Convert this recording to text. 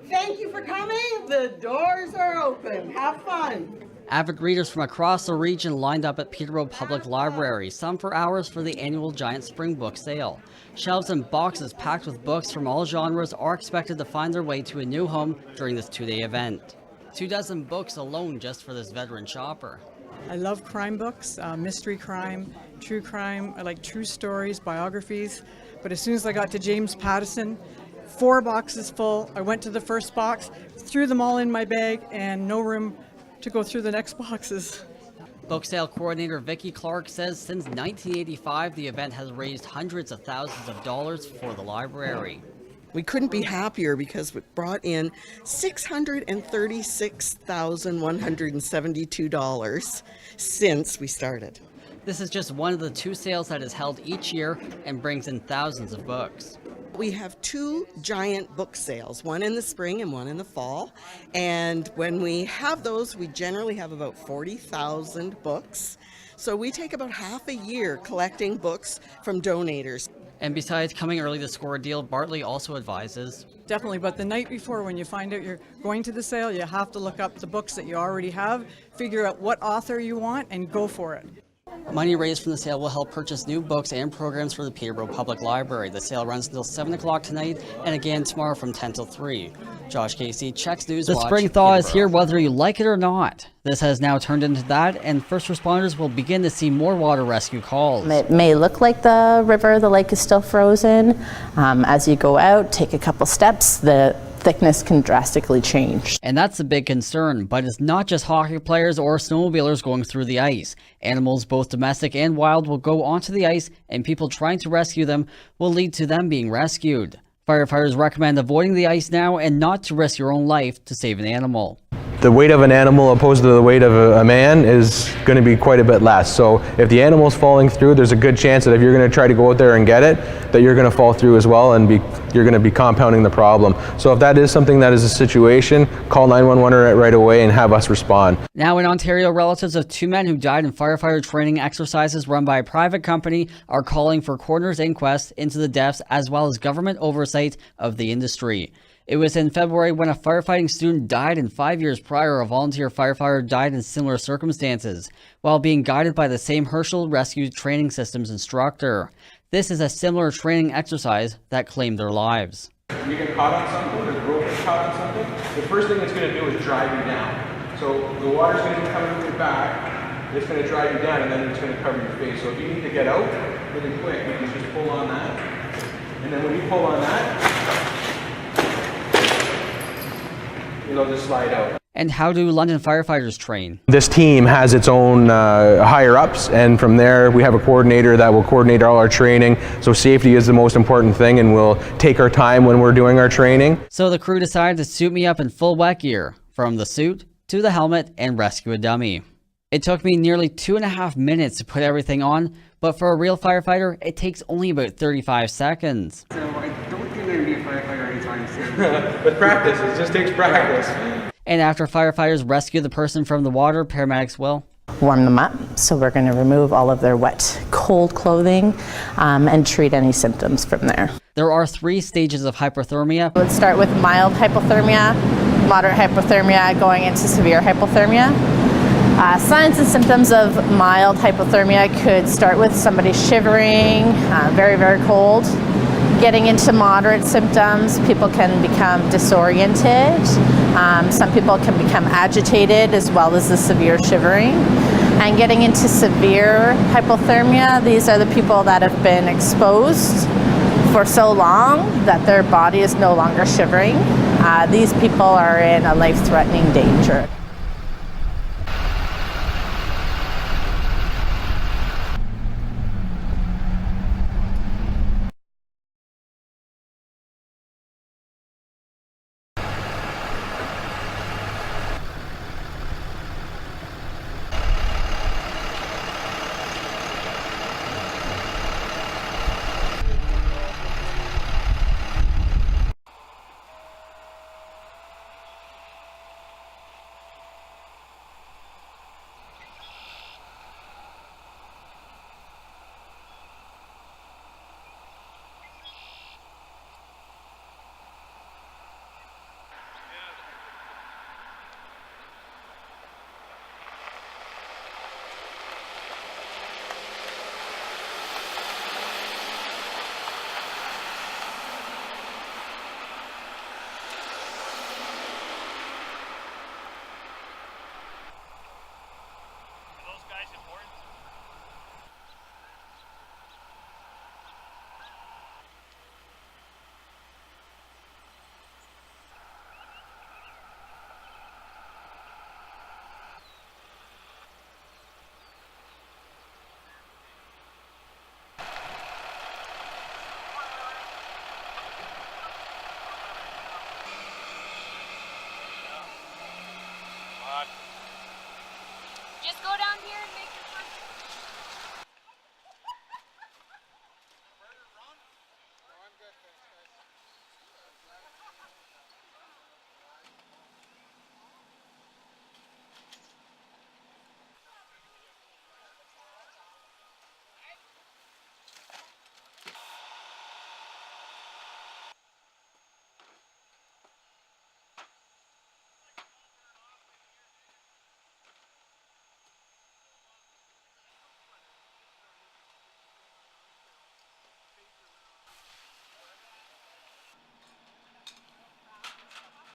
Thank you for coming. The doors are open. Have fun. Avid readers from across the region lined up at Peterborough Public Library, some for hours for the annual Giant Spring Book Sale. Shelves and boxes packed with books from all genres are expected to find their way to a new home during this two-day event. 24 books alone just for this veteran shopper. I love crime books, mystery crime, true crime. I like true stories, biographies. But as soon as I got to James Pattison, 4 boxes full. I went to the first box, threw them all in my bag, and no room to go through the next boxes. Book sale coordinator Vicki Clark says since 1985, the event has raised hundreds of thousands of dollars for the library. We couldn't be happier because we brought in $636,172 since we started. This is just one of the 2 sales that is held each year and brings in thousands of books. We have 2 giant book sales, one in the spring and one in the fall. And when we have those, we generally have about 40,000 books. So we take about half a year collecting books from donators. And besides coming early to score a deal, Bartley also advises. Definitely, but the night before, when you find out you're going to the sale, you have to look up the books that you already have, figure out what author you want, and go for it. Money raised from the sale will help purchase new books and programs for the Peterborough Public Library. The sale runs until 7 o'clock tonight and again tomorrow from 10 till 3. Josh Casey, Checks News Watch. The spring thaw is here whether you like it or not. This has now turned into that, and first responders will begin to see more water rescue calls. It may look like the river, the lake is still frozen. As you go out, take a couple steps, the thickness can drastically change. And that's a big concern, but it's not just hockey players or snowmobilers going through the ice. Animals, both domestic and wild, will go onto the ice, and people trying to rescue them will lead to them being rescued. Firefighters recommend avoiding the ice now and not to risk your own life to save an animal. The weight of an animal opposed to the weight of a man is going to be quite a bit less. So if the animal's falling through, there's a good chance that if you're going to try to go out there and get it, that you're going to fall through as well, and you're going to be compounding the problem. So if that is something that is a situation, call 911 right away and have us respond. Now in Ontario, relatives of 2 men who died in firefighter training exercises run by a private company are calling for coroner's inquest into the deaths as well as government oversight of the industry. It was in February when a firefighting student died, and 5 years prior, a volunteer firefighter died in similar circumstances, while being guided by the same Herschel Rescue Training Systems instructor. This is a similar training exercise that claimed their lives. You get caught on something, or the rope gets caught on something, the first thing it's going to do is drive you down. So the water's going to be coming from your back, it's going to drive you down, and then it's going to cover your face. So if you need to get out really quick, you can just pull on that, and then when you pull on that, it'll just slide out. And how do London firefighters train? This team has its own higher-ups, and from there we have a coordinator that will coordinate all our training. So safety is the most important thing, and we'll take our time when we're doing our training. So the crew decided to suit me up in full wet gear, from the suit to the helmet, and rescue a dummy. It took me nearly 2.5 minutes to put everything on, but for a real firefighter, it takes only about 35 seconds. So I don't think I'm going to be a firefighter anytime soon. With practice, it just takes practice. And after firefighters rescue the person from the water, paramedics will Warm them up, so we're going to remove all of their wet, cold clothing and treat any symptoms from there. There are 3 stages of hypothermia. Let's start with mild hypothermia, moderate hypothermia, going into severe hypothermia. Signs and symptoms of mild hypothermia could start with somebody shivering, very, very cold. Getting into moderate symptoms, people can become disoriented. Some people can become agitated as well as the severe shivering. And getting into severe hypothermia, these are the people that have been exposed for so long that their body is no longer shivering. These people are in a life-threatening danger.